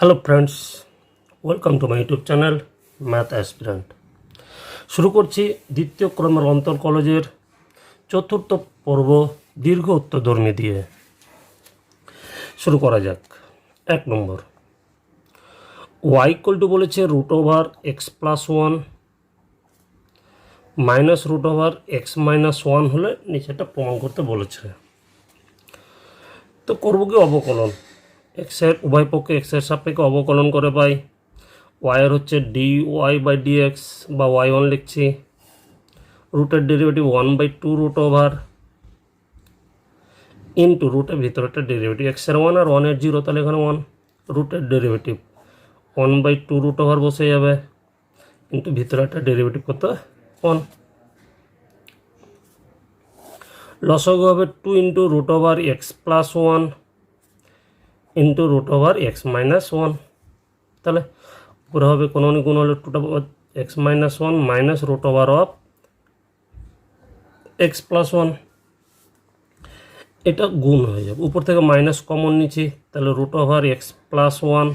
Hello friends, welcome to my YouTube channel math aspirant. শুরু করছি দ্বিতীয় ক্রমের অন্তর কলেজের চতুর্থ পর্ব দীর্ঘ উত্তরধর্মী দিয়ে। শুরু করা যাক। 1 নম্বর, ওয়াই ইকুয়াল টু বলেছে √(x+1 -√(x−1) হলে নিচেটা প্রমাণ করতে বলেছে। তো করব কি অবকলন, এক্সের উভয় পক্ষে এক্সের সাপেক্ষে অবকলন করে পাই। ওয়াইয়ের হচ্ছে dy/dx বা y1 লিখছি, রুটের ডেরিভেটিভ 1/2 ইন্টু রুটের ভিতরেটা ডেরিভেটিভ এক্সের 1 আর 1 এর 0, তাহলে এখানে 1 রুটের ডেরিভেটিভ 1/2 বসে যাবে, কিন্তু ভিতরে একটা ডেরিভেটিভ কত 1। লসাগু হবে 2 ইন্টু √(x+1 ইন্টু √(x−1), তাহলে উপরে হবে কোনো গুণ হলে 2(x−1 মাইনাস √(x+1), এটা গুণ হয়ে যাবে। উপর থেকে মাইনাস কমন নিচ্ছি, তাহলে √(x+1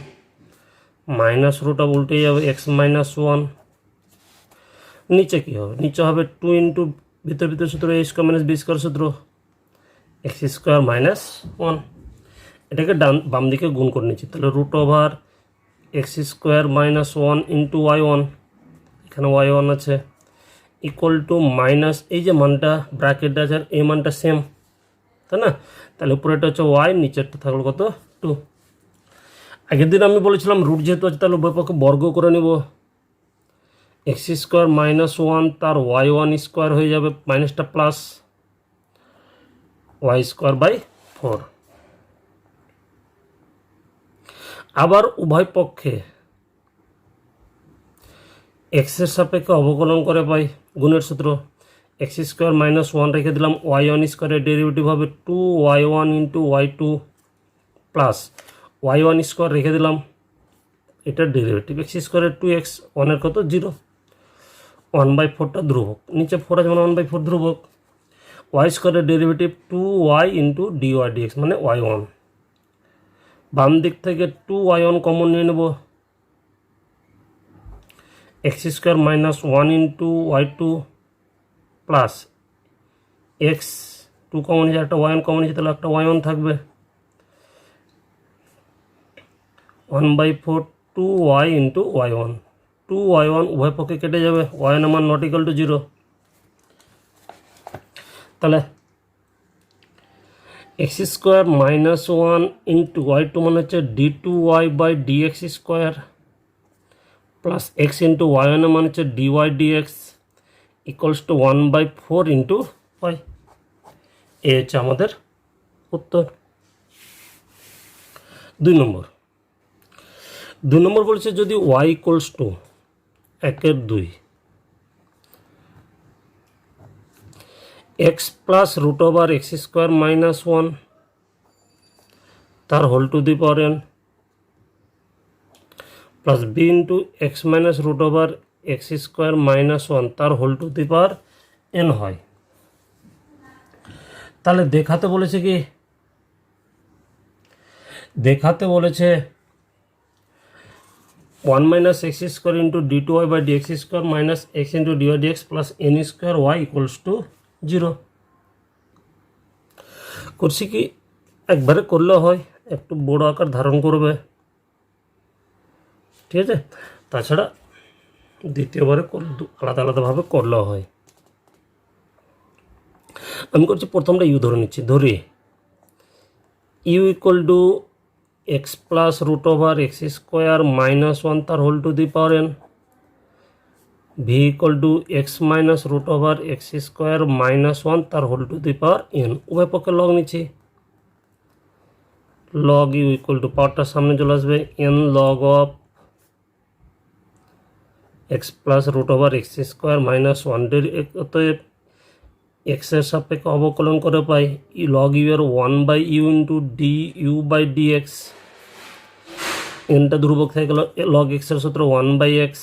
মাইনাস উল্টে যাবে x−1। নিচে কী হবে, নিচে হবে 2 ইন্টু ভিতর সূত্র a² - b² সূত্র x² - 1, এটাকে বাম দিকে গুণ করে নিচ্ছি, তাহলে √(x² - 1 ইন্টু y1, এখানে y1 আছে, ইকুয়াল টু মাইনাস এই যে মানটা ব্র্যাকেট আছে আর এই মানটা সেম, তাই না? তাহলে উপরেটা হচ্ছে y, নিচেরটা থাকলো কত 2। আগের দিন আমি বলেছিলাম রুট যেহেতু আছে তাহলে উভয় পক্ষে বর্গ করে নিব। x² - 1 তার y1² হয়ে যাবে, মাইনাসটা প্লাস y²/4। আবার উভয় পক্ষে এক্সের সাপেক্ষে অবকলন করে পাই গুণের সূত্র। x² - 1 রেখে দিলাম, y1² এর ডেরিভেটিভ হবে 2y1 into y2 plus y1² রেখে দিলাম, এটার ডেরিভেটিভ x² এর 2x, 1 এর কত 0, 1/4টা ধ্রুবক, নিচে 4 আছে মানে 1/4 ধ্রুবক। y² এর ডেরিভেটিভ 2y ইন্টু dy/dx মানে y1। বাম দিক থেকে 2y1 কমন নিয়ে নেব, x² - 1 into y2 plus x2 common নিয়েছে, একটা y1 কমন নিয়েছে, তাহলে একটা y1 থাকবে 1/4 2y ইন্টু y1, 2y1 উভয় পক্ষে কেটে যাবে, y1 মান নট ইকুয়াল টু 0, তাহলে x² - 1 ইন্টু y2 মানে হচ্ছে d2y/dx² plus x into y1 মানে হচ্ছে dy/dx equals to 1/4 into y। এ হচ্ছে আমাদের উত্তর। 2 নম্বর বলছে যদি y equals to 1/2 x plus √(x² - 1 তার whole to the power n plus b into x minus √(x² - 1 তার whole to the power n হয়। তাহলে দেখাতে বলেছে কি, দেখাতে বলেছে 1 - x² into d2y/dx² minus x into dy/dx plus n² y equals to 0। করছি কি, একবারে করলেও হয়, একটু বড় আকার ধারণ করবে, ঠিক আছে? তাছাড়া দ্বিতীয়বারে আলাদা আলাদাভাবে করলেও হয়। আমি করছি প্রথমটা ইউ ধরে নিচ্ছি, ধরি u equal to x plus √(x² - 1 তার whole to the power n, v equal to x minus √(x² - 1 তার whole to the power n, উভয় পক্ষে লগ নিচ্ছি, লগ ইউ ইকুয়াল টু পাওয়ারটার সামনে চলে আসবে n log of x plus √(x² - 1, অতএব এক্সের সাপেক্ষে অবকলন করে পাই লগ ইউ এর 1/u ইন্টু du/dx, এনটা ধ্রুবক থেকে গেল, লগ এক্সের সূত্র 1/x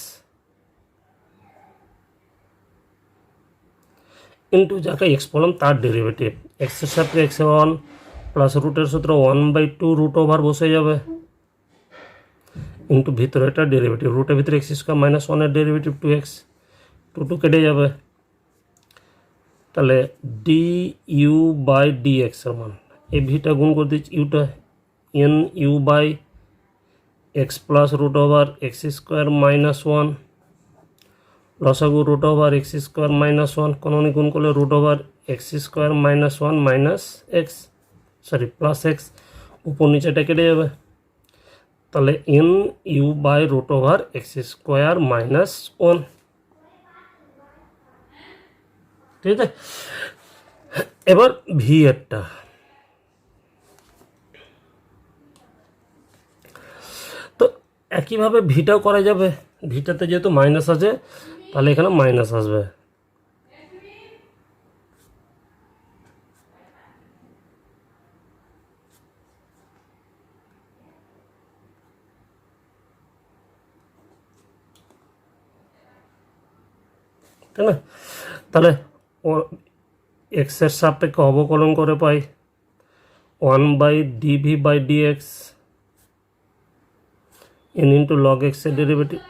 ইন্টু যাকে এক্স বললাম তার ডেরিভেটিভ, এক্সের সাথে x1 প্লাস রুটের সূত্র 1/2 √, বসে যাবে, ইন্টু ভিতরে এটা ডেরিভেটিভ, রুটের ভিতরে এক্স স্কোয়ার মাইনাস ওয়ানের ডেরিভেটিভ 2x, 2 কেটে যাবে। তাহলে ডি ইউ বাই ডি এক্সের মান, এই ভিটা গুণ করে দিচ্ছি ইউটা, n u by x plus root over x square minus 1, লসাগু root over x square minus 1, কোননি গুণ করলে root over x square minus 1 minus x, sorry plus x, উপর নিচেটা কেটে যাবে। তাহলে n u by root over x square minus 1, ঠিক আছে। এবার ভি এরটা, তো একইভাবে ভিটাও করা যাবে। ভিটাতে যেহেতু মাইনাস আছে তাহলে এখানে মাইনাস আসবে, তাই না। তাহলে এক্সের সাপেক্ষে অবকলন করে পাই 1/dv/dx n ইন্টু লগ এক্সের derivative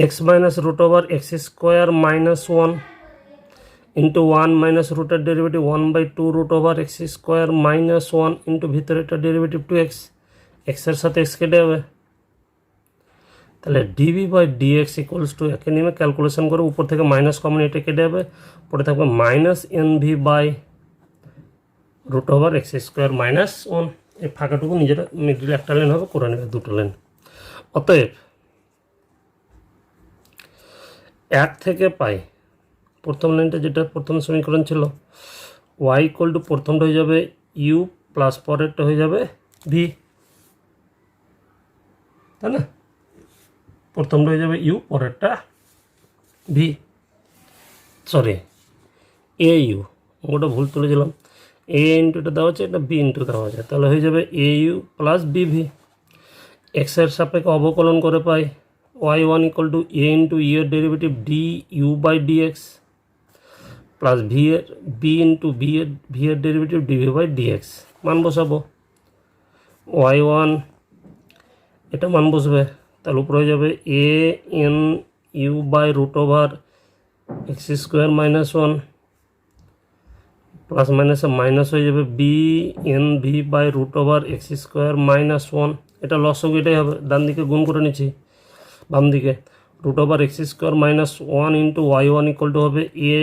x minus root over x square minus 1 into 1 minus রুটের derivative 1/2 root over x square minus 1 into ভিতরে একটা ডেরিভেটিভ 2x, এক্সের সাথে এক্স কেটে যাবে। তাহলে dv/dx ইকুয়ালস টু, একে নিয়ে ক্যালকুলেশন করে উপর থেকে মাইনাস কমন, এটা কেটে যাবে, পরে থাকবে minus n v by root over x square minus 1। এই ফাঁকাটুকু নিজেরা মিডিল একটা লাইন হবে, করে নেবে দুটো লাইন। অতএব 1 থেকে পাই, প্রথম লাইনটা যেটা প্রথম সমীকরণ ছিল, y ইকুয়াল টু প্রথমটা হয়ে যাবে ইউ প্লাস পরেরটা হয়ে যাবে ভি, তাই না। প্রথমটা হয়ে যাবে ইউ, পরেরটা ভি, সরি এ ইউ, ওটা ভুল তুলেছিলাম, এ ইন্টু এটা দেওয়া আছে, এটা বি ইন্টু দেওয়া আছে, তাহলে হয়ে যাবে a u plus b v. এক্সের সাপেক্ষে অবকলন করে পাই y1 equal to a into u এর derivative d u by d x plus v এর বি ইন্টু ভি এর derivative dv by d x. মান বসাবো y1, এটা মান বসবে, তাহলে উপরে হয়ে যাবে a n u by root over x square minus 1 plus মাইনাসে মাইনাস হয়ে যাবে b n v by root over x square minus 1, এটা লসক এটাই হবে, ডান দিকে গুণ করে নিচ্ছি, বাম দিকে root over x square minus 1 into y1 equal to হবে a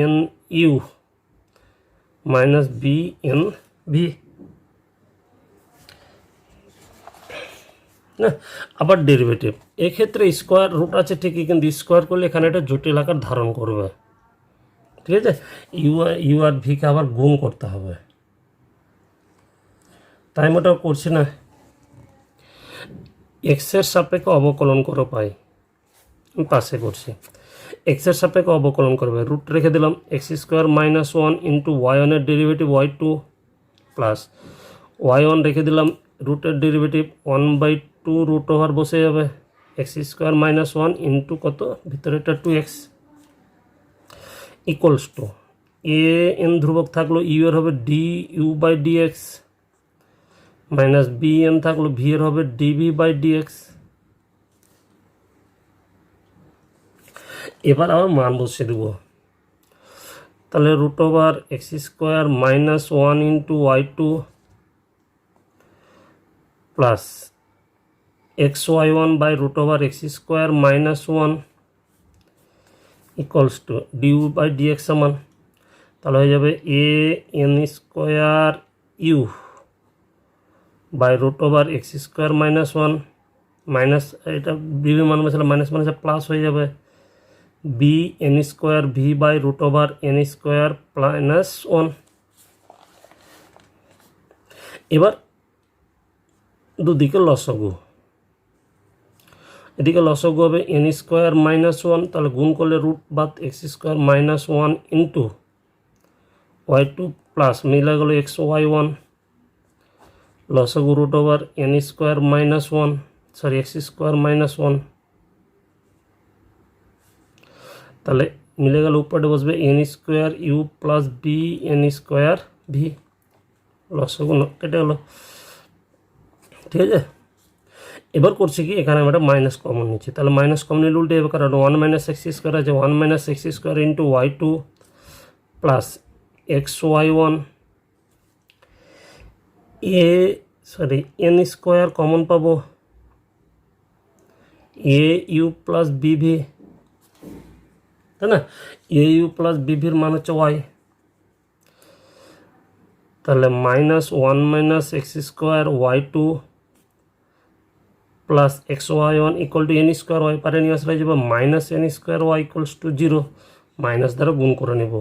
n u minus b n v. না, আবার ডেরিভেটিভ, এক্ষেত্রে স্কোয়ার রুট আছে ঠিকই, কিন্তু স্কোয়ার করলে এখানে একটা জটিল আকার ধারণ করবে, ঠিক আছে। ইউ আর ভিকে আবার গুণ করতে হবে, তাই আমি ওটা করছি না। এক্সের সাপেক্ষে অবকলন করে পাই, আমি পাশে করছি, এক্সের সাপেক্ষে অবকলন করবে, রুট রেখে দিলাম x square minus 1 into y1 এর ডেরিভেটিভ y2 প্লাস y1 রেখে দিলাম, রুটের ডেরিভেটিভ 1/2 রুট ওভার বসে যাবে এক্স স্কোয়ার মাইনাস 1 ইন্টু কত, ভিতরেটা 2x equals to a n ধ্রুবক থাকলো, ইউ এর হবে d u by d x minus b n থাকলো, ভি এর হবে ডিভি বাই ডি এক্স। এবার আবার মান বসিয়ে দেবো, তাহলে root over x square minus 1 into y2 plus xy1 by root over x square minus 1 equals to d u by d x সমান, তাহলে হয়ে যাবে a n square u by root over x square minus 1 মাইনাস, এটা ডিভি মান বসালে minus মাইনাসে plus হয়ে যাবে b n square v by root over n square minus 1। এবার দুদিকে লসগু, এদিকে লসগু হবে এন স্কোয়ার মাইনাস 1, তাহলে গুণ করলে রুট বাদ x square minus 1 into y2 plus মিলে গেল xy1 লসগু root over n square minus 1, sorry x square minus 1, তাহলে মিলে গেল, উপরে বসবে n square u plus b n square v, লসগু কেটে গেলো, ঠিক আছে। এবার করছি কি, এখানে আমরা মাইনাস কমন নিচ্ছি, তাহলে মাইনাস কমন নিলে উল্টে যাবে, কারণ 1 মাইনাস এক্স স্কোয়ার আছে, 1 minus x square into y two plus x y one n square common পাবো, এ ইউ প্লাস বিভি, তাই না? এ ইউ প্লাস বিভির মান হচ্ছে ওয়াই, তাহলে minus 1 minus x square y two plus x y one equal to n square y, পারে নিয়ে আসলে যাবে minus n square y equals to 0, minus দ্বারা গুণ করে নেব,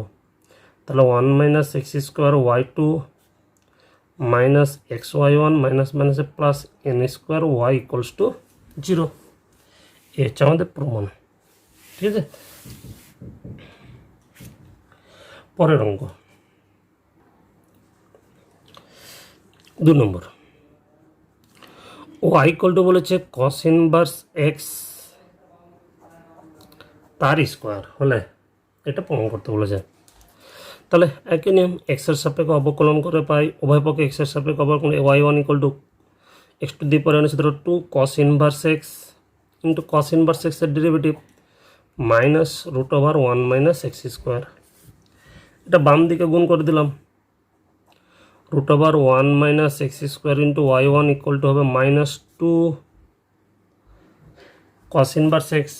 তাহলে 1 minus x square y two minus x y one minus মাইনাসে plus n square y equals to 0, এ হচ্ছে আমাদের প্রমাণ। ঠিক আছে, পরের অঙ্ক 2 নম্বর। ওয়াই ইকুয়াল টু বলেছে কস ইনভার্স এক্স তার স্কোয়ার হলে এটা প্রমাণ করতে বলেছে। তাহলে একই নিয়ম, এক্সের সাপেক্ষে অবকলন করে পাই, উভয় পক্ষে এক্সের সাপেক্ষে অবকলন, y one equal to x to the power n সূত্র 2 cos inverse x into cos inverse এক্সের derivative minus root over 1 minus x square, এটা বাম দিকে গুণ করে দিলাম, root over 1 minus x square into y one equal to হবে minus 2 cos inverse x,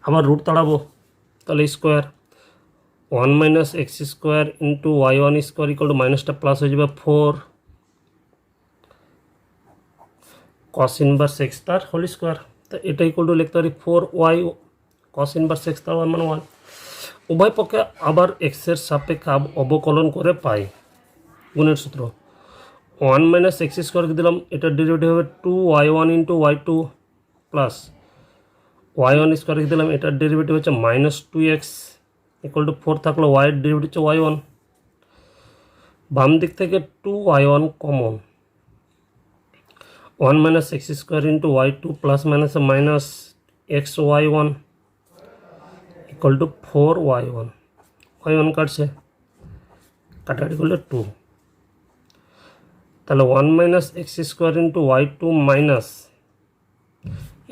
আবার রুট তাড়াবো, তাহলে square 1 minus x square into y one square equal to মাইনাসটা প্লাস হয়ে যাবে 4 কস ইনভার্স এক্স তার হোল স্কোয়ার, তো এটা ইকুয়াল টু লিখতে পারি 4y কস ইনভার্স এক্স তার 1 মানে 1। উভয় পক্ষে আবার এক্সের সাপেক্ষে অবকলন করে পাই, গুণের সূত্র 1 মাইনাস এক্স স্কোয়ারকে দিলাম, এটার ডেরিভেটিভ হবে 2y1 into y two plus y one স্কোয়ারকে দিলাম, এটার ডেরিভেটিভ হচ্ছে মাইনাস 2x ইকুয়াল টু 4 থাকলো, ওয়াইয়ের ডেরিভেটিভ হচ্ছে y1, বাম দিক থেকে 2y1 common, 1 minus x square into y two plus minus minus x y one equal to 4y1, y1 কাটছে, কাটাকাটি করলে 2, তাহলে 1 minus x square into y two minus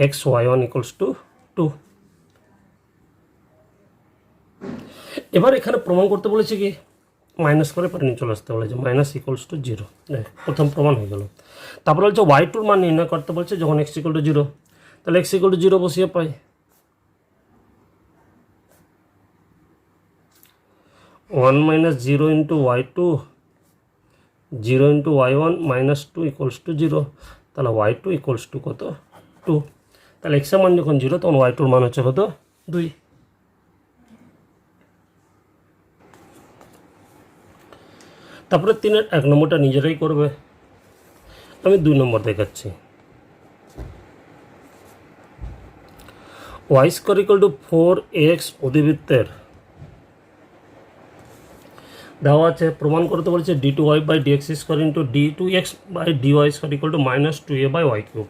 x y one equals to 2। এবার এখানে প্রমাণ করতে বলেছে কি, মাইনাস করে পরে নিয়ে চলে আসতে বলেছে, মাইনাস ইকুয়ালস টু 0, প্রথম প্রমাণ হয়ে গেল। তারপরে বলছে ওয়াই টুর মান নির্ণয় করতে বলছে যখন এক্স ইকুয়াল টু 0, তাহলে এক্স ইকুয়াল টু 0 বসিয়ে পাই, 1 minus 0 into y two 0 into y one minus 2 equals to 0, তাহলে ওয়াই টু ইকুয়ালস টু কত 2, তাহলে এক্সের মান যখন 0 তখন ওয়াই টুর মান হচ্ছে কত 2। তারপরে 3-এর 1 নম্বরটা নিজেরাই করবে, আমি 2 নম্বর দেখাচ্ছি। Y square equal to 4x অধিবৃত্তের দেওয়া আছে, প্রমাণ করতে বলছে d2y by dx square into d2x by dy square equal to minus 2a by y cube,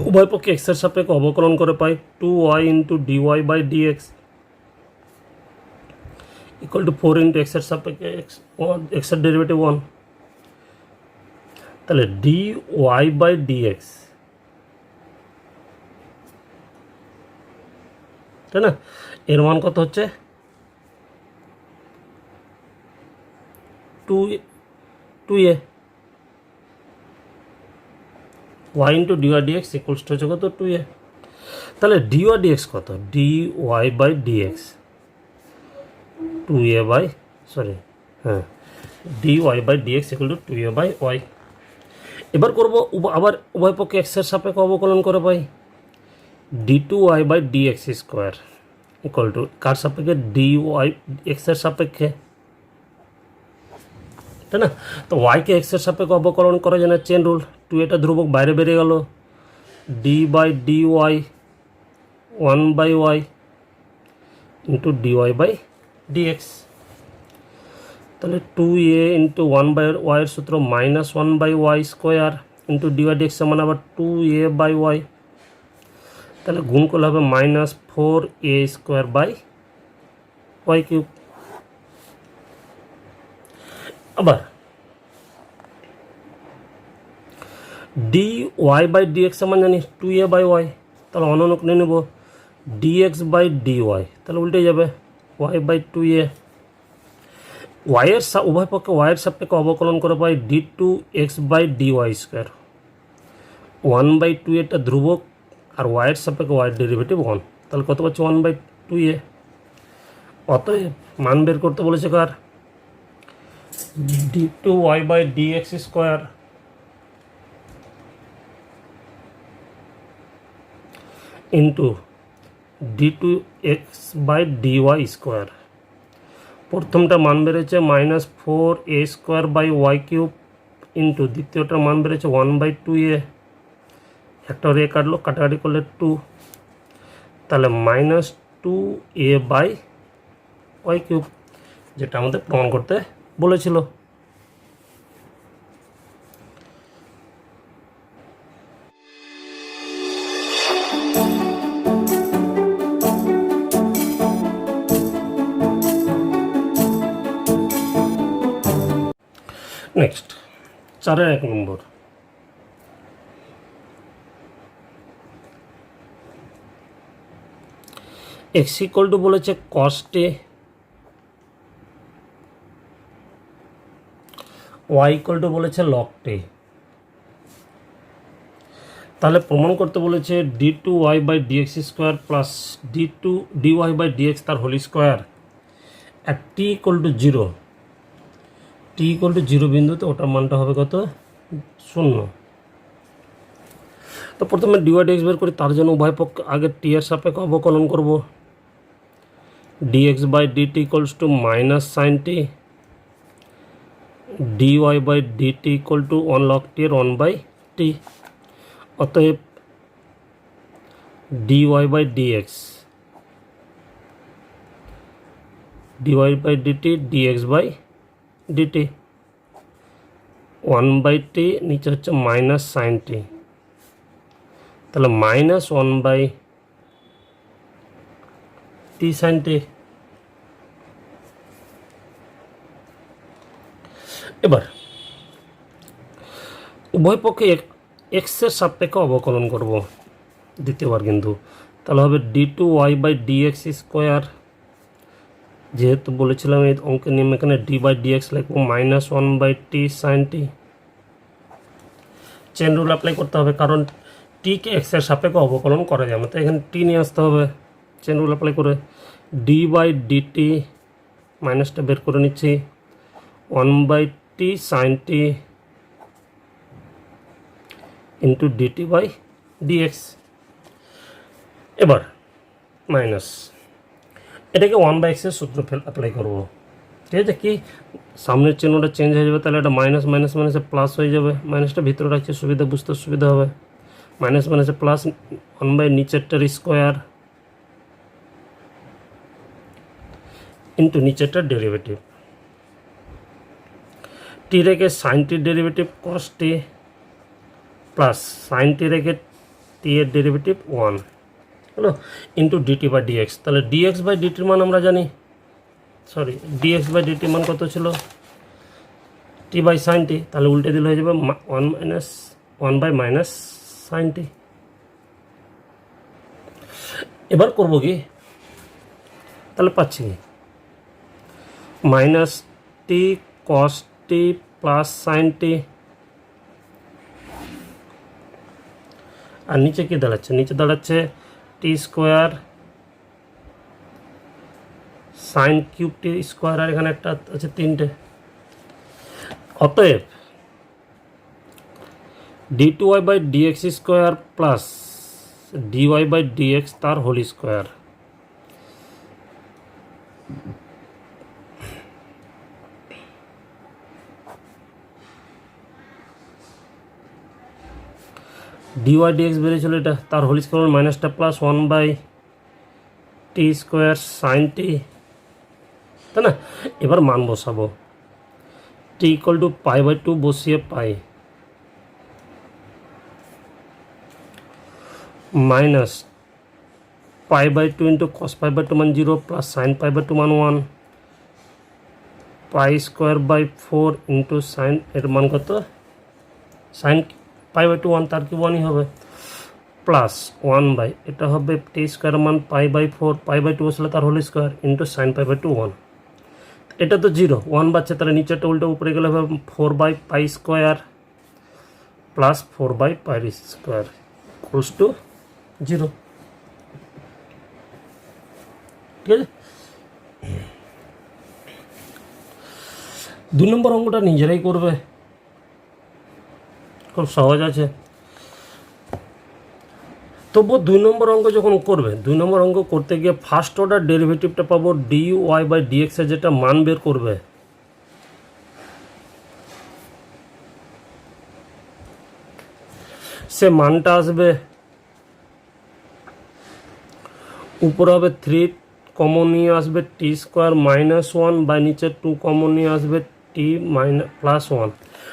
উভয় পক্ষে এক্সের সাপেক্ষে অবকলন করে পাই 2y into dy by dx equal to 4 into এক্সের সাপেক্ষে এক্সের ডেরিভেটিভ 1, তাহলে dy বাই dx, তাই না, এর মান কত হচ্ছে 2a, y into dy dx equals to হচ্ছে কত 2a, তাহলে dy dx কত, dy by dx 2a by dy by dx equal to 2a by y। এবার করবো আবার উভয় পক্ষে এক্সের সাপেক্ষে অবকলন করে পাই d2y by dx square equal to কার সাপেক্ষে dy এক্সের সাপেক্ষে, তাই না, তো ওয়াইকে এক্সের সাপেক্ষে অবকলন করা যায় না, চেন রুল, 2 এটা ধ্রুবক বাইরে বেরিয়ে গেল, d by dy 1 by y into dy by dx, তাহলে 2a ইন্টু 1 বাই ওয়াইয়ের সূত্র minus 1 by y square into dy dx সমান আবার 2a বাই ওয়াই, তাহলে গুণ করলে হবে minus 4a square by y cube. আবার d y by d x আমার জানি 2a বাই ওয়াই, তাহলে অননক নিয়ে নেব dx বাই dy, তাহলে উল্টে যাবে y বাই 2a। ওয়াইয়ের উভয় পক্ষে ওয়াইয়ের সাপেক্ষে অবকলন করে পাই d2x বাই dy স্কোয়ার। 1/2 এটা ধ্রুবক আর ওয়াইয়ের সাপেক্ষে ওয়াইয়ের ডেরিভেটিভ 1, তাহলে কত পাচ্ছি 1/2a। অতএব মান বের করতে বলেছে কার, d2y by dx square into d2x by dy square. প্রথমটা মান বেড়েছে -4a square by y cube into দ্বিতীয়টার মান বেড়েছে 1/2a, একটা রে কাটলো, কাটাকাটি করলে 2, তাহলে -2a বাই ওয়াই কিউব, যেটা আমাদের প্রমাণ করতে বলেছিল। নেক্সট 4-এর 1 নম্বর, x ইকুয়াল টু বলেছে cos a, y equal to বলেছে log a। তাহলে প্রমাণ করতে বলেছে d2y by dx square plus dy by dx তার হোল স্কোয়ার আর t equal to 0, t equal to 0 বিন্দুতে ওটার মানটা হবে কত, 0। তো প্রথমে dy dx বের করি, তার জন্য উভয় পক্ষে আগে t এর সাপেক্ষে অবকলন করব। dx by dt equals to minus sine t, dy by dt equal to 1 log t এর 1/t। অতএব dy by dx by dt dx by dt 1/t, নিচে হচ্ছে মাইনাস সাইন t, তাহলে -1/t সাইন t। এবার উভয় পক্ষে এক্সের সাপেক্ষে অবকলন করব দ্বিতীয়বার কিন্তু, তাহলে হবে d2y বাই dx স্কোয়ার, যেহেতু বলেছিলাম এই অঙ্কের নিয়ম এখানে d বাই dx লিখব -1/t sine t। Chain rule apply করতে হবে, কারণ টিকে এক্সের সাপেক্ষে অবকলন করা যাবে, তো এখানে টি নিয়ে আসতে হবে। চেন রুল অ্যাপ্লাই করে d বাই dt মাইনাসটা বের করে নিচ্ছি 1/t sine t into dt by dx। এবার মাইনাস এটাকে 1/x এর সূত্র অ্যাপ্লাই করবো, ঠিক আছে, কি সামনের চিহ্নটা চেঞ্জ হয়ে যাবে, তাহলে এটা মাইনাস মাইনাস মাইনাসে প্লাস হয়ে যাবে, মাইনাসটা ভিতরে রাখছে সুবিধা, বুঝতে সুবিধা হবে। মাইনাস মাইনাসে প্লাস 1/, নিচেরটার স্কোয়ার ইন্টু নিচেরটার ডেরিভেটিভ, টি রেখে সাইন টির ডেরিভেটিভ কস টি প্লাস সাইন টি রেখে টি এর ডেরিভেটিভ 1 হলো ইন্টু ডিটি বাই ডিএক্স। তাহলে ডিএক্স বাই ডিটির মান আমরা জানি, সরি ডিএক্স বাই ডিটির মান কত ছিল, টি বাই সাইন টি, তাহলে উল্টে দিলে হয়ে যাবে 1/- সাইন টি। এবার করব কি, তাহলে পাচ্ছি minus t cos t plus sine t, আর নিচে কি দাঁড়াচ্ছে, নিচে দাঁড়াচ্ছে t square sine cube t square, আর এখানে একটা আছে 3টে। অতএব d2y by dx square plus dy by dx তার হোল স্কোয়ার dy dx বেরিয়েছিল, এটা তার হোল স্কোয়ার মাইনাসটা plus 1/t square sine t, তাই না। এবার মান বসাবো, t ইকুয়াল টু π/2 বসিয়ে পাই মাইনাস π/2 ইন্টু cos π/2 মান 0 প্লাস সাইন π/2 মান 1, π² বাই 4 ইন্টু সাইন এর মান কত, sine π pi by two one, তার কি ওয়ানই হবে, প্লাস ওয়ান বাই এটা হবে টি স্কোয়ার মান pi by four, pi by two আসলে তার whole square into sine pi by two one. এটা তো জিরো, ওয়ান বাচ্চা, তাহলে নিচেরটা উল্টো উপরে গেলে হবে four by pi square plus four by pi square equals to zero. ঠিক আছে, 2 নম্বর অঙ্কটা নিজেরাই করবে, খুব সহজ আছে। তবু 2 নম্বর অঙ্ক যখন করবে, 2 নম্বর অঙ্ক করতে গিয়ে ফার্স্ট অর্ডার ডেরিভেটিভটা পাবো ডি ওয়াই বাই ডিএক্স এর, যেটা মান বের করবে সে মানটা আসবে উপরে হবে 3 কমন নিয়ে আসবে টি স্কোয়ার মাইনাস ওয়ান, বাই নিচে 2 কমন নিয়ে আসবে টি মাইনাস প্লাস ওয়ান।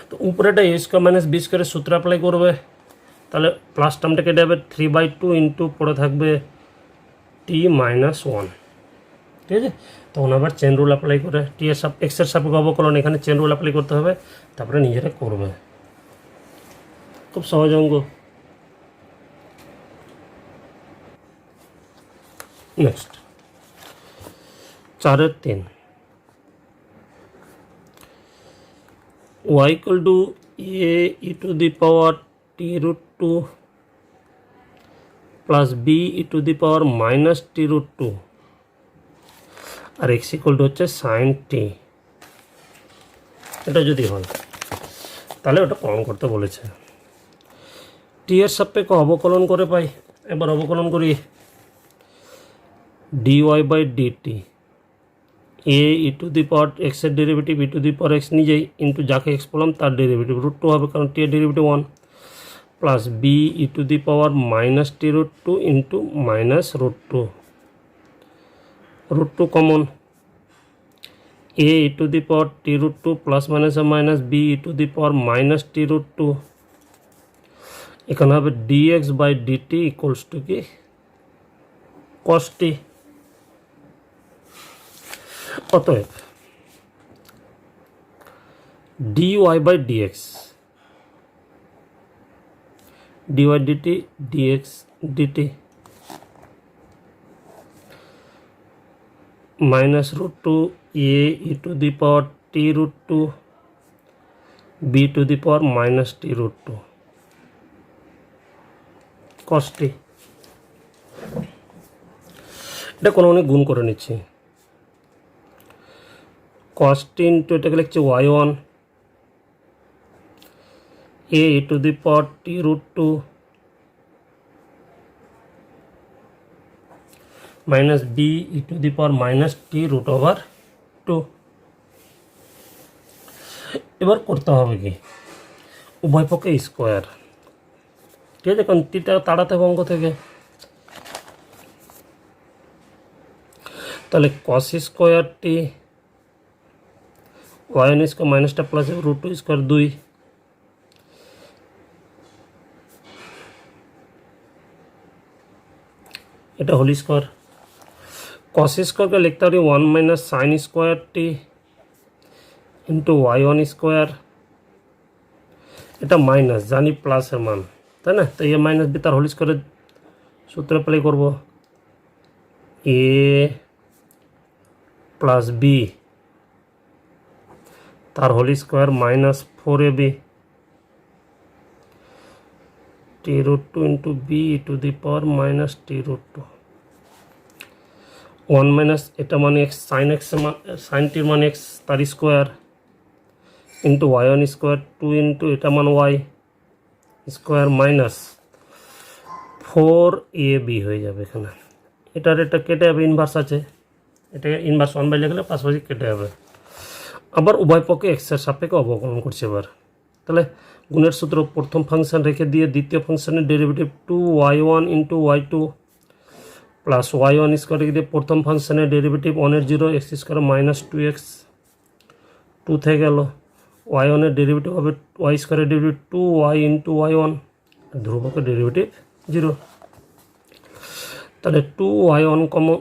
তো উপরেটা এ স্কোয়ার মাইনাস বি স্কোয়ারের সূত্র অ্যাপ্লাই করবে, তাহলে প্লাস টার্মটা কেটে যাবে 3/2 ইন্টু পড়ে থাকবে টি মাইনাস ওয়ান। ঠিক আছে, তখন আবার চেন রুল অ্যাপ্লাই করে টি এর এক্সের সাপেক্ষে অবকলন, এখানে চেন রুল অ্যাপ্লাই করতে হবে, তারপরে নিজেরা করবে, খুব সহজ অঙ্ক। Next 4/3 y equal to a e to the power t root 2 plus b e to the power minus t root 2 আর x equal to হচ্ছে sin t। এটা যদি হয় তাহলে ওটা প্রমাণ করতে বলেছে। t এর সাপেক্ষে অবকলন করে পাই, এবার অবকলন করি dy by dt a e to the power এক্সের derivative e to the power x নিজেই ইন্টু যাকে এক্স বললাম তার ডেরিভেটিভ রুট টু হবে, কারণ টি এর derivative one, plus b e to the power minus t root two into minus root two common, a e to the power t root two plus minus minus b e to the power minus t root two, এখানে হবে dx by dt equals to কি cos t. অতএব dy by dx dy dt dx dt minus root two a e to the power t root two b to the power minus t root two cos t. এটা কোনো অনেক গুণ করে নিচ্ছি, cos t into এটাকে লিখছি y1 a e to the power t root to minus b e to the power minus t root over two. এবার করতে হবে কি উভয় পক্ষে স্কোয়ার, ঠিক আছে, কারণ টিটা তাড়াতে হবে অঙ্ক থেকে, তাহলে cos square t one square মাইনাসটা প্লাস রুট টু স্কোয়ার 2, এটা হোল স্কোয়ার, cos স্কোয়ারকে লিখতে পারি 1 minus sine square t into y1 square, এটা মাইনাস জানি প্লাসের মান, তাই না, তো এ মাইনাস বি তার হোল স্কোয়ারের সূত্র অ্যাপ্লাই করব, এ প্লাস বি তার whole square minus 4ab t root two into b to the power minus t root two, 1 মাইনাস এটা মানে এক্স সাইন এক্স সাইন টির মানে এক্স তার square into y1 square 2 into এটা মান ওয়াই স্কোয়ার মাইনাস 4ab হয়ে যাবে এখানে, এটার এটা কেটে যাবে, ইনভার্স আছে, এটাকে ইনভার্স 1 বাই লিখলে পাশাপাশি কেটে যাবে। আবার উভয় পক্ষে এক্সের সাপেক্ষে অবকলন করছে এবার, তাহলে গুণের সূত্র প্রথম ফাংশন রেখে দিয়ে দ্বিতীয় ফাংশনের derivative 2y1 into y2 plus y1 square রেখে দিয়ে প্রথম ফাংশনের derivative 1 0 x square minus 2x 2 থেকে গেল, y1 এর ডেরিভেটিভ হবে y স্কোয়ারের ডেরিভেটিভ 2y ইন্টু y1, ধ্রুবকের ডেরিভেটিভ 0, তাহলে 2y1 common,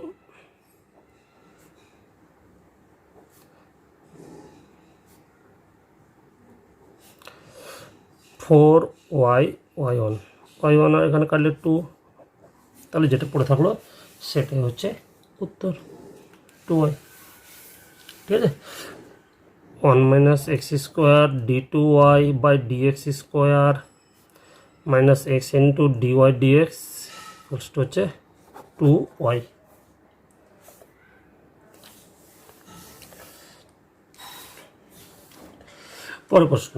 4y y1 y1 আর এখানে কাটলে 2, তাহলে যেটা পড়ে থাকলো সেটাই হচ্ছে উত্তর 2y। ঠিক আছে, 1 minus x square d2y by dx square minus x into dy dx হচ্ছে 2y। পরের প্রশ্ন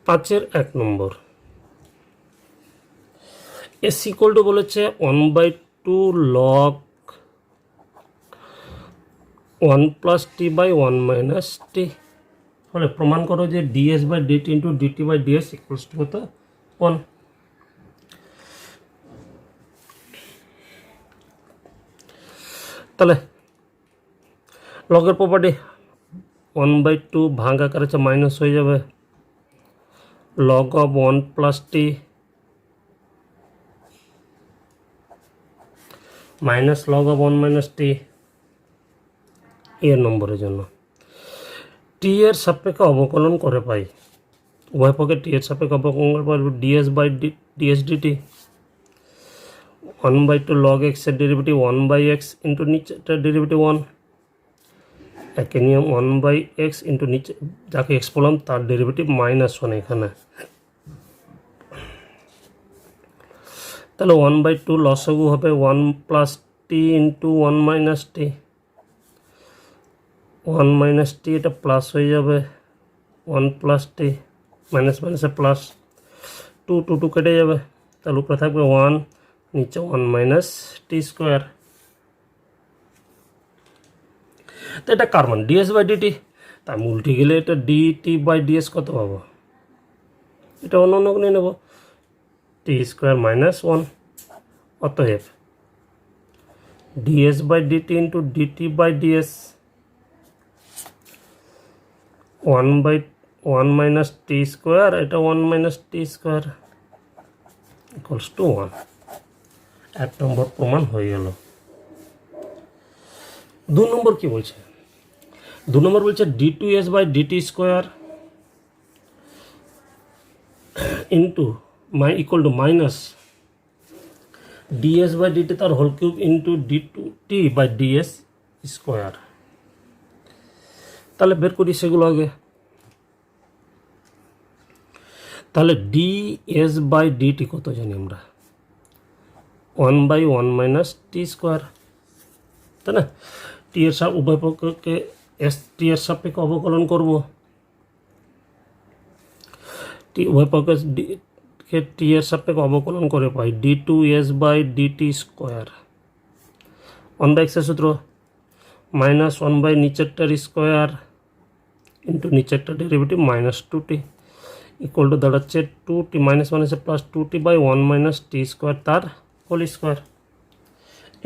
5-এর 1 নম্বর, এস ইকুয়াল টু বলেছে 1/2 log 1 plus t by 1 minus t. ফলে প্রমাণ করো যে ds by DT into DT by ds equals to কত 1। তাহলে লগের প্রপার্টি 1/2 ভাগ আকারে আছে মাইনাস হয়ে যাবে, log of 1 plus t minus log of 1 minus t এর নম্বরের জন্য। টি এর সাপেক্ষে অবকলন করে পাই, উভয় পক্ষে টি এর সাপেক্ষে অবকলন করে পাই ds by ds dt 1/2 log x এর ডেরিভেটিভ 1/x ইন্টু নিচেটার ডেরিভেটিভ 1, একই নিয়ম 1/x ইন্টু নিচে যাকে এক্স বললাম তার ডেরিভেটিভ -1 এখানে। তাহলে 1/2 লসাগু হবে 1 প্লাস টি ইন্টু 1 মাইনাস টি, 1 মাইনাস টি এটা প্লাস হয়ে যাবে 1 প্লাস টি মাইনাস মাইনাসে প্লাস 2 2 2 কেটে যাবে, তাহলে উপরে থাকবে 1 নিচে 1 মাইনাস টি স্কোয়ার। তো এটা কার মান ডিএস বাই ডিটি, তাই উল্টে গেলে এটা ডিটি বাই ডিএস কত পাবো, এটা অন্য অন্য নিয়ে নেব টি স্কোয়ার -1। অতএব d s by DT into DT by d s 1/1 minus t square, এটা 1 minus t square equals to 1। 1 নম্বর প্রমাণ হয়ে গেল। 2 নম্বর কি বলছে, 2 নম্বর বলছে d2s by dt square into equal to minus ds by dt তার whole cube into d2t by ds square. তাহলে বের করি সেগুলো আগে। তাহলে ডিএস বাই ডিটি কত জানি আমরা 1/1 মাইনাস টি স্কোয়ার, তাই না? টি এর উভয় পক্ষকে টি এর সাপেক্ষে অবকলন করব, টি উভয় পক্ষকে টি এর সাপেক্ষে অবকলন করে পাই d2s by dt square 1/x এর সূত্র মাইনাস 1 নিচেরটার স্কোয়ার ইন্টু নিচেরটা ডেরিভেটিভ -2t ইকুয়াল টু দাঁড়াচ্ছে 2t মাইনাস মাইনাসে plus 2t by 1 minus t square তার হোল স্কোয়ার।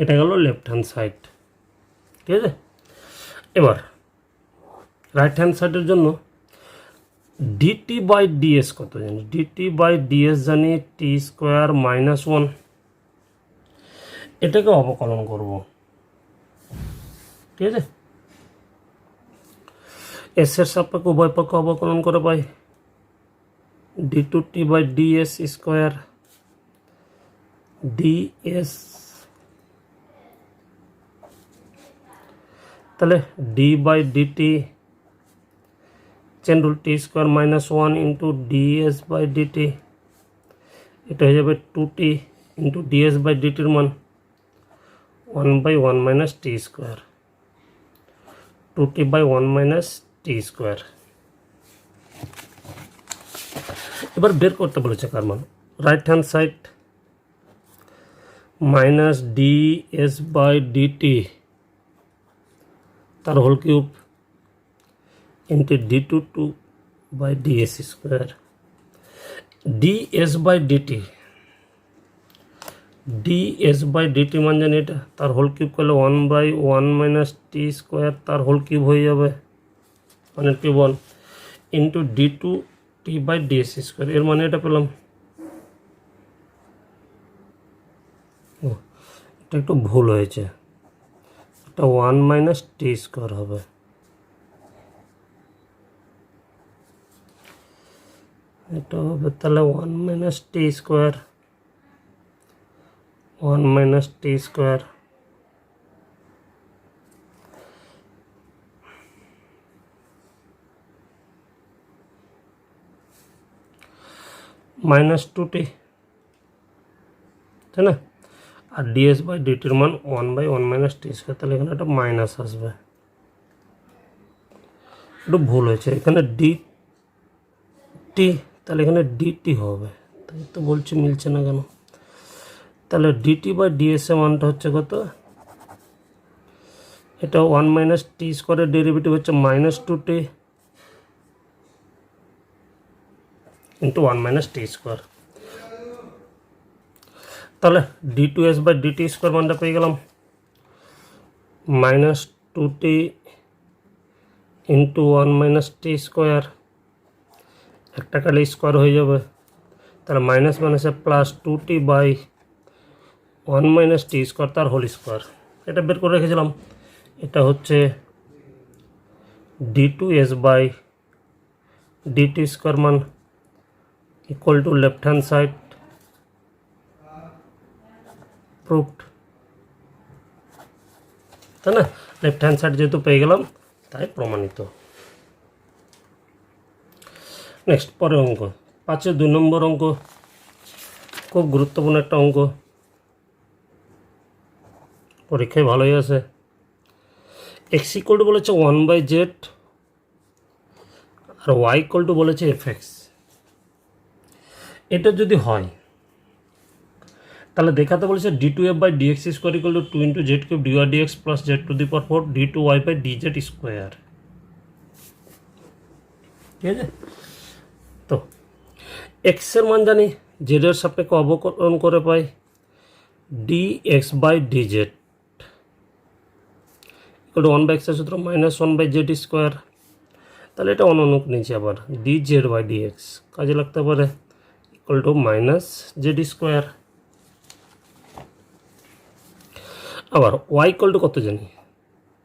এটা গেল লেফট হ্যান্ড সাইড। ঠিক আছে, এবার রাইট হ্যান্ড সাইডের জন্য ডিটি বাই ডিএস কত জানি, ডিটি বাই ডিএস জানি টি স্কোয়ার -1, এটাকে অবকলন করব। ঠিক আছে, এস এর সাপেক্ষে উভয় পক্ষ অবকলন করে পাই d2t by ds square ds, তাহলে d by dt chain rule t square -1 into ds by dt, এটা হয়ে যাবে 2t ইন্টু ডিএস বাই ডিটির মান 1/1 minus t square, 2t by 1 minus t square. এবার বের করতে বলেছে কার মান, right hand side minus ds by dt তার whole cube into d2 by ds square, ds by dt, ds by dt মান জানি এটা তার হোল কিউব করলে 1/1 মাইনাস টি স্কোয়ার তার হোল কিউব হয়ে যাবে 1 into d2t by ds square, এর মানে এটা পেলাম। এটা একটু ভুল হয়েছে, এটা 1 মাইনাস টি স্কোয়ার হবে। এটা হবে তাহলে 1 minus t square, 1 minus t square minus 2t, তাই না? আর ডিএস বাই ডিটির মান 1/1 মাইনাস টি স্কোয়ার, তাহলে এখানে একটা মাইনাস আসবে, একটু ভুল হয়েছে, এখানে ডিটি, তাহলে এখানে ডিটি হবে, তাই তো বলছি মিলছে না কেন। তাহলে ডিটি বাই ডিএস এর মানটা হচ্ছে কত, এটা 1 মাইনাস টি স্কোয়ারের ডেরিভেটিভ হচ্ছে minus 2t into 1 minus t square. তাহলে d two s by dt square মানটা পেয়ে গেলাম minus 2t into 1 minus t square, একটা কালে স্কোয়ার হয়ে যাবে, তাহলে মাইনাস মাইনাসে plus 2t by 1 minus t square তার হোল স্কোয়ার, এটা বের করে রেখেছিলাম। এটা হচ্ছে d two s by dt square মান equal to left hand side proved, তাই না? লেফট হ্যান্ড সাইড যেহেতু পেয়ে গেলাম তাই প্রমাণিত। নেক্সট পরের অঙ্ক 5-এর 2 নম্বর অঙ্ক, খুব গুরুত্বপূর্ণ একটা অঙ্ক, পরীক্ষায় ভালোই আছে। এক্স ইকুয়াল টু বলেছে 1/z আর ওয়াই ইকুয়াল টু বলেছে এফএক্স। এটা যদি হয় তাহলে দেখাতে বলেছে d two f by d x square equal to 2 into z cube d y d x plus z to the power 4 d two y by d z square. ঠিক আছে, তো এক্সের মান জানি, জেডের সাপেক্ষে অবকলন করে পাই d x by d z equal to 1/x-এর সূত্র মাইনাস 1/z স্কোয়ার। তাহলে এটা অনুক নিচে আবার d z by d x কাজে লাগতে পারে equal to minus z square. আবার ওয়াই ইকুয়াল টু কত জানি,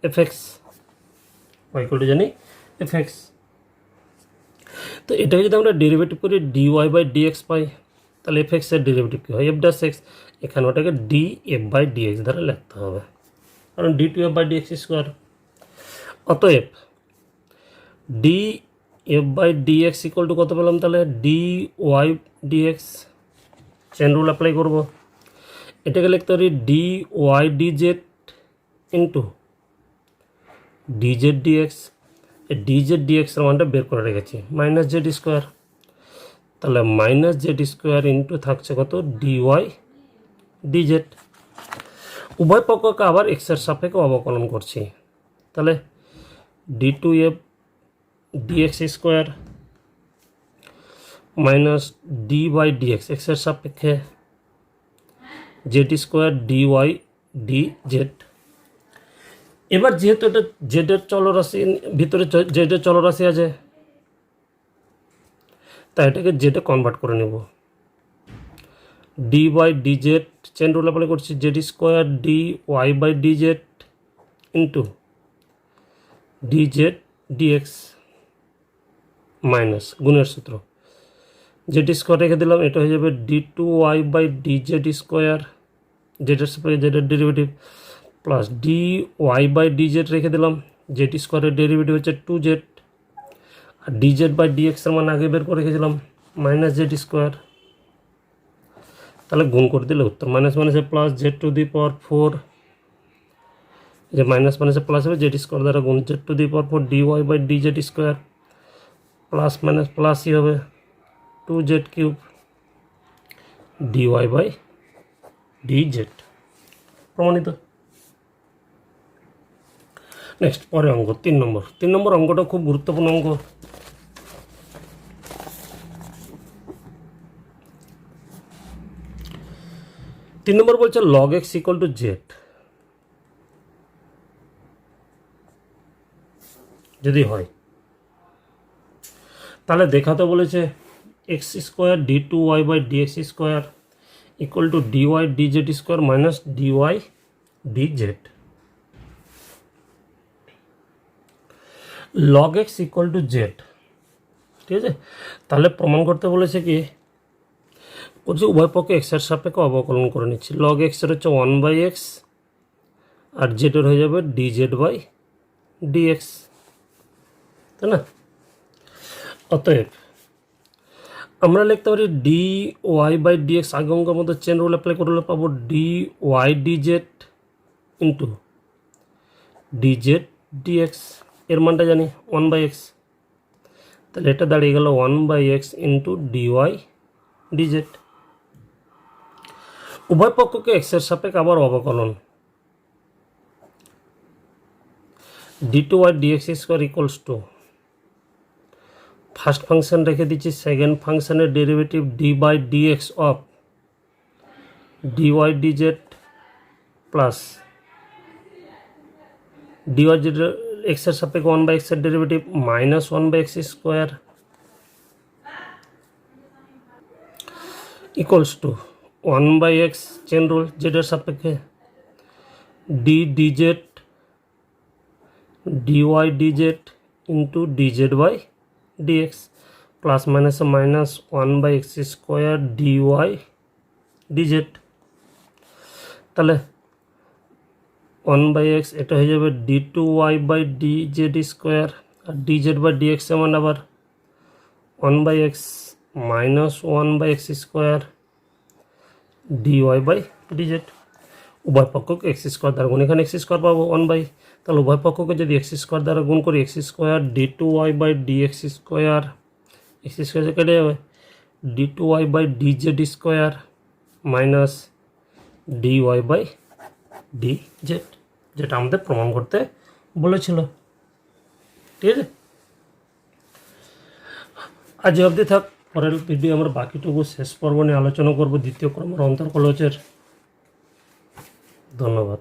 এফএক্স, ওয়াই ইকুয়াল টু জানি এফএক্স। তো এটাকে যদি আমরা ডেরিভেটিভ করি d y by d x পাই, তাহলে এফএক্সের ডেরিভেটিভ কী হয়, এফ ডাস এক্স, এখানে ওটাকে d f by d x দ্বারা লিখতে হবে, কারণ d two f by d x square. অতএব d f by d x equal to কত পেলাম, তাহলে d y d x, chain rule apply করবো, এটাকে লিখতে পারি d y d z into d z d x. D z d এক্সের মানটা বের করে রেখেছি মাইনাস জেড স্কোয়ার, তাহলে মাইনাস জেড স্কোয়ার ইন্টু থাকছে কত ডি ওয়াই ডি জেড। উভয় পক্ষকে আবার এক্সের সাপেক্ষে অবকলন করছি, তাহলে d two f d x square minus d by d x, এক্সের সাপেক্ষে z square d y d z. এবার যেহেতু এটা জেডের চলরাশি, ভিতরে জেডের চলরাশি আছে, তাই এটাকে জেডে কনভার্ট করে নেব, d by d z, chain rule apply করছি, z square d y by d z into d z d x minus গুণের সূত্র, জেড স্কোয়ার রেখে দিলাম, এটা হয়ে যাবে d two y by d z square, জেডের সাপেক্ষে জেডের derivative, plus d y by d z রেখে দিলাম, জেড স্কোয়ারের ডেরিভেটিভ হচ্ছে 2z, আর ডি জেড বাই ডি এক্সের মান আগে বের করে রেখেছিলাম মাইনাস জেড স্কোয়ার। তাহলে গুণ করে দিলে উত্তর মাইনাস মাইনাসে plus z to the power 4, যে মাইনাস মাইনাসে প্লাস হবে জেড স্কোয়ার দ্বারা গুণ z to the power 4 d y by d z square plus minus প্লাসই হবে 2z cube d y by d z, প্রমাণিত। নেক্সট পরে অঙ্ক 3 নম্বর। 3 নম্বর অঙ্কটা খুব গুরুত্বপূর্ণ অঙ্ক। তিন নম্বর বলছে log x equal to z, যদি হয় তাহলে দেখাতে বলেছে x square d two y by d x square equal to d y d z square minus d y d z. Log x equal to z, ঠিক আছে, তাহলে প্রমাণ করতে বলেছে কি বলছে উভয় পক্ষে এক্সের সাপেক্ষে অবকলন করে নিচ্ছি। লগ এক্সের হচ্ছে 1/x আর জেডের হয়ে যাবে dz/dx, তাই না? অতএব আমরা লিখতে পারি dy/dx, আগে অঙ্কের মধ্যে চেন রুল অ্যাপ্লাই করলে পাবো dy/dz ইন্টু dz/dx, এর মানটা জানি 1/x, তাহলে এটা দাঁড়িয়ে গেল 1/x ইন্টু dy/dz। উভয় পক্ষকে এক্সের সাপেক্ষে আবার অবকলন, d2y/dx square equals two first function রেখে দিচ্ছি, সেকেন্ড ফাংশনের derivative d/dx of dy/dz plus dy/dz এক্সের সাপেক্ষে 1/x এর derivative minus 1/x square equals to 1/x chain rule জেডের সাপেক্ষে dz dy/dz into dz/dx plus মাইনাসে মাইনাস 1/x স্কোয়ার dy/dz, তাহলে 1/x এটা হয়ে যাবে d2y/dz স্কোয়ার আর dz/dx এমন আবার 1/x minus 1/x square dy/dz। উভয় পক্ষকে এক্স স্কোয়ার দ্বারা গুণ, এখানে এক্স স্কোয়ার পাবো 1/, তাহলে উভয় পক্ষকে যদি এক্স স্কোয়ার দ্বারা গুণ করি x square d2y/dx square, x square কেটে যাবে d2y/dz স্কোয়ার মাইনাস dy/dz, যেটা আমাদের প্রমাণ করতে বলেছিল। ঠিক আছে, আজ অবধি থাক, পরের ভিডিও আমরা বাকিটুকু শেষ পর্ব নিয়ে আলোচনা করব দ্বিতীয় ক্রমের অন্তর্কলচের। ধন্যবাদ।